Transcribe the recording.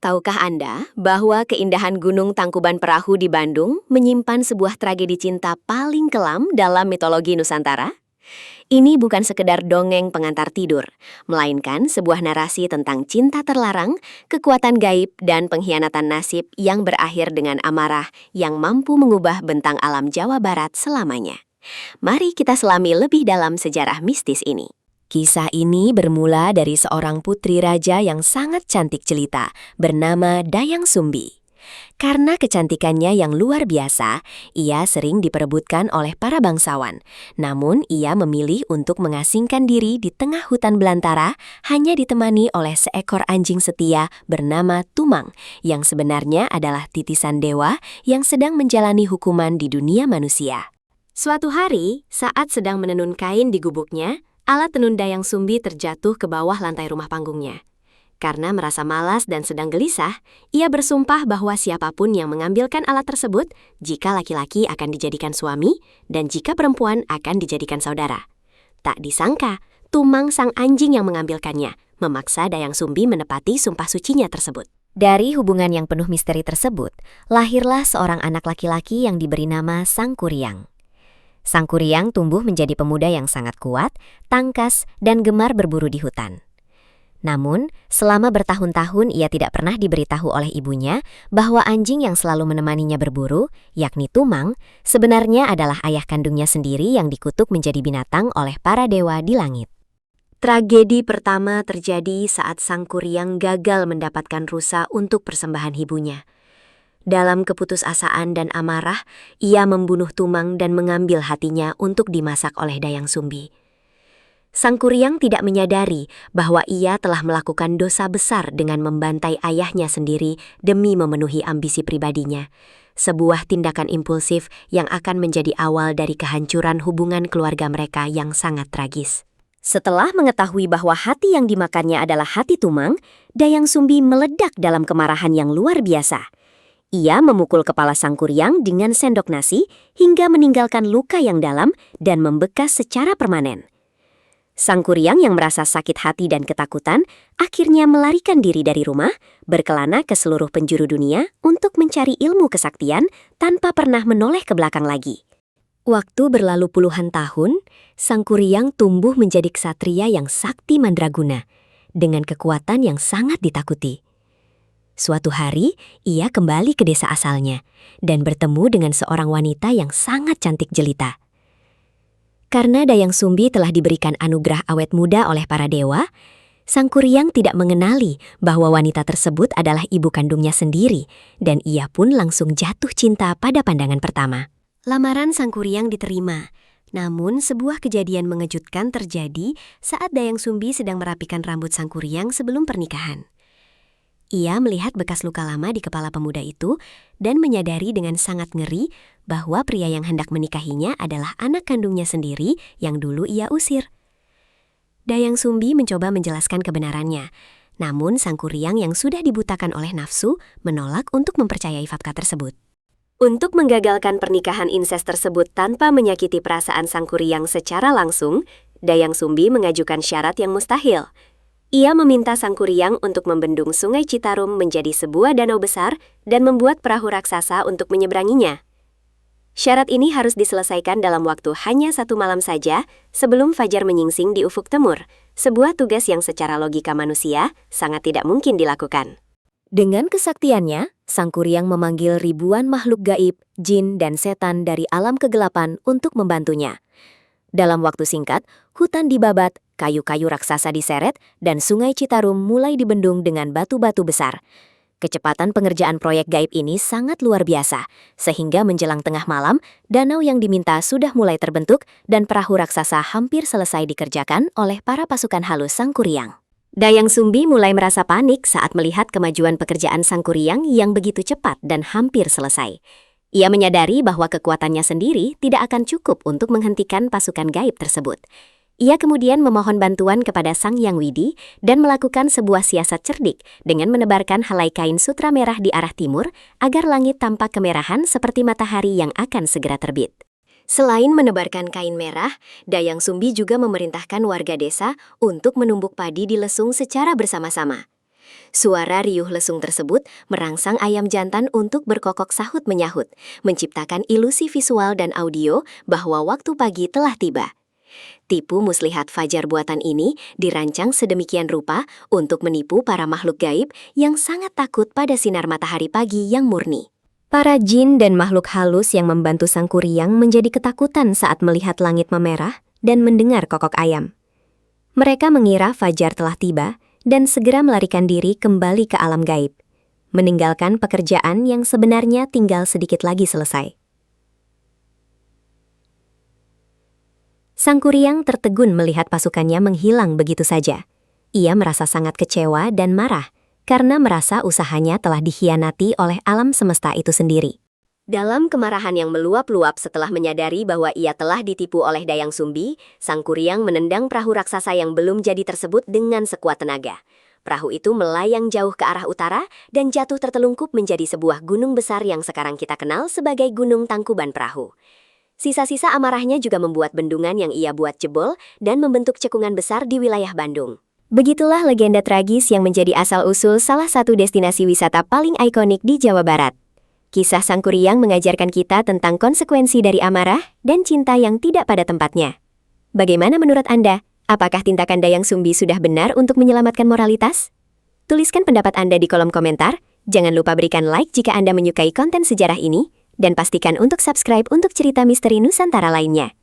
Tahukah Anda bahwa keindahan Gunung Tangkuban Perahu di Bandung menyimpan sebuah tragedi cinta paling kelam dalam mitologi Nusantara? Ini bukan sekedar dongeng pengantar tidur, melainkan sebuah narasi tentang cinta terlarang, kekuatan gaib, dan pengkhianatan nasib yang berakhir dengan amarah yang mampu mengubah bentang alam Jawa Barat selamanya. Mari kita selami lebih dalam sejarah mistis ini. Kisah ini bermula dari seorang putri raja yang sangat cantik jelita, bernama Dayang Sumbi. Karena kecantikannya yang luar biasa, ia sering diperebutkan oleh para bangsawan. Namun, ia memilih untuk mengasingkan diri di tengah hutan belantara, hanya ditemani oleh seekor anjing setia bernama Tumang, yang sebenarnya adalah titisan dewa yang sedang menjalani hukuman di dunia manusia. Suatu hari, saat sedang menenun kain di gubuknya, alat tenun Dayang Sumbi terjatuh ke bawah lantai rumah panggungnya. Karena merasa malas dan sedang gelisah, ia bersumpah bahwa siapapun yang mengambilkan alat tersebut, jika laki-laki akan dijadikan suami, dan jika perempuan akan dijadikan saudara. Tak disangka, Tumang sang anjing yang mengambilkannya, memaksa Dayang Sumbi menepati sumpah sucinya tersebut. Dari hubungan yang penuh misteri tersebut, lahirlah seorang anak laki-laki yang diberi nama Sang Kuryang. Sang Kuryang tumbuh menjadi pemuda yang sangat kuat, tangkas, dan gemar berburu di hutan. Namun, selama bertahun-tahun ia tidak pernah diberitahu oleh ibunya bahwa anjing yang selalu menemaninya berburu, yakni Tumang, sebenarnya adalah ayah kandungnya sendiri yang dikutuk menjadi binatang oleh para dewa di langit. Tragedi pertama terjadi saat Sang Kuryang gagal mendapatkan rusa untuk persembahan ibunya. Dalam keputusasaan dan amarah, ia membunuh Tumang dan mengambil hatinya untuk dimasak oleh Dayang Sumbi. Sang Kuryang tidak menyadari bahwa ia telah melakukan dosa besar dengan membantai ayahnya sendiri demi memenuhi ambisi pribadinya. Sebuah tindakan impulsif yang akan menjadi awal dari kehancuran hubungan keluarga mereka yang sangat tragis. Setelah mengetahui bahwa hati yang dimakannya adalah hati Tumang, Dayang Sumbi meledak dalam kemarahan yang luar biasa. Ia memukul kepala Sang Kuryang dengan sendok nasi hingga meninggalkan luka yang dalam dan membekas secara permanen. Sang Kuryang yang merasa sakit hati dan ketakutan akhirnya melarikan diri dari rumah, berkelana ke seluruh penjuru dunia untuk mencari ilmu kesaktian tanpa pernah menoleh ke belakang lagi. Waktu berlalu puluhan tahun, Sang Kuryang tumbuh menjadi ksatria yang sakti mandraguna, dengan kekuatan yang sangat ditakuti. Suatu hari, ia kembali ke desa asalnya dan bertemu dengan seorang wanita yang sangat cantik jelita. Karena Dayang Sumbi telah diberikan anugerah awet muda oleh para dewa, Sang Kuryang tidak mengenali bahwa wanita tersebut adalah ibu kandungnya sendiri, dan ia pun langsung jatuh cinta pada pandangan pertama. Lamaran Sang Kuryang diterima, namun sebuah kejadian mengejutkan terjadi saat Dayang Sumbi sedang merapikan rambut Sang Kuryang sebelum pernikahan. Ia melihat bekas luka lama di kepala pemuda itu dan menyadari dengan sangat ngeri bahwa pria yang hendak menikahinya adalah anak kandungnya sendiri yang dulu ia usir. Dayang Sumbi mencoba menjelaskan kebenarannya, namun Sang Kuryang yang sudah dibutakan oleh nafsu menolak untuk mempercayai fakta tersebut. Untuk menggagalkan pernikahan inses tersebut tanpa menyakiti perasaan Sang Kuryang secara langsung, Dayang Sumbi mengajukan syarat yang mustahil. Ia meminta Sang Kuryang untuk membendung Sungai Citarum menjadi sebuah danau besar dan membuat perahu raksasa untuk menyeberanginya. Syarat ini harus diselesaikan dalam waktu hanya 1 malam saja sebelum fajar menyingsing di ufuk timur, sebuah tugas yang secara logika manusia sangat tidak mungkin dilakukan. Dengan kesaktiannya, Sang Kuryang memanggil ribuan makhluk gaib, jin, dan setan dari alam kegelapan untuk membantunya. Dalam waktu singkat, hutan dibabat, kayu-kayu raksasa diseret, dan Sungai Citarum mulai dibendung dengan batu-batu besar. Kecepatan pengerjaan proyek gaib ini sangat luar biasa, sehingga menjelang tengah malam, danau yang diminta sudah mulai terbentuk dan perahu raksasa hampir selesai dikerjakan oleh para pasukan halus Sang Kuryang. Dayang Sumbi mulai merasa panik saat melihat kemajuan pekerjaan Sang Kuryang yang begitu cepat dan hampir selesai. Ia menyadari bahwa kekuatannya sendiri tidak akan cukup untuk menghentikan pasukan gaib tersebut. Ia kemudian memohon bantuan kepada Sang Hyang Widi dan melakukan sebuah siasat cerdik dengan menebarkan helai kain sutra merah di arah timur agar langit tampak kemerahan seperti matahari yang akan segera terbit. Selain menebarkan kain merah, Dayang Sumbi juga memerintahkan warga desa untuk menumbuk padi di lesung secara bersama-sama. Suara riuh lesung tersebut merangsang ayam jantan untuk berkokok sahut menyahut, menciptakan ilusi visual dan audio bahwa waktu pagi telah tiba. Tipu muslihat fajar buatan ini dirancang sedemikian rupa untuk menipu para makhluk gaib yang sangat takut pada sinar matahari pagi yang murni. Para jin dan makhluk halus yang membantu sang kuryang menjadi ketakutan saat melihat langit memerah dan mendengar kokok ayam. Mereka mengira fajar telah tiba dan segera melarikan diri kembali ke alam gaib, meninggalkan pekerjaan yang sebenarnya tinggal sedikit lagi selesai. Sang kuryang tertegun melihat pasukannya menghilang begitu saja. Ia merasa sangat kecewa dan marah karena merasa usahanya telah dikhianati oleh alam semesta itu sendiri. Dalam kemarahan yang meluap-luap setelah menyadari bahwa ia telah ditipu oleh Dayang Sumbi, sang kuryang menendang perahu raksasa yang belum jadi tersebut dengan sekuat tenaga. Perahu itu melayang jauh ke arah utara dan jatuh tertelungkup menjadi sebuah gunung besar yang sekarang kita kenal sebagai Gunung Tangkuban Perahu. Sisa-sisa amarahnya juga membuat bendungan yang ia buat jebol dan membentuk cekungan besar di wilayah Bandung. Begitulah legenda tragis yang menjadi asal-usul salah satu destinasi wisata paling ikonik di Jawa Barat. Kisah sang kuryang mengajarkan kita tentang konsekuensi dari amarah dan cinta yang tidak pada tempatnya. Bagaimana menurut Anda? Apakah tindakan Dayang Sumbi sudah benar untuk menyelamatkan moralitas? Tuliskan pendapat Anda di kolom komentar. Jangan lupa berikan like jika Anda menyukai konten sejarah ini, dan pastikan untuk subscribe untuk cerita misteri Nusantara lainnya.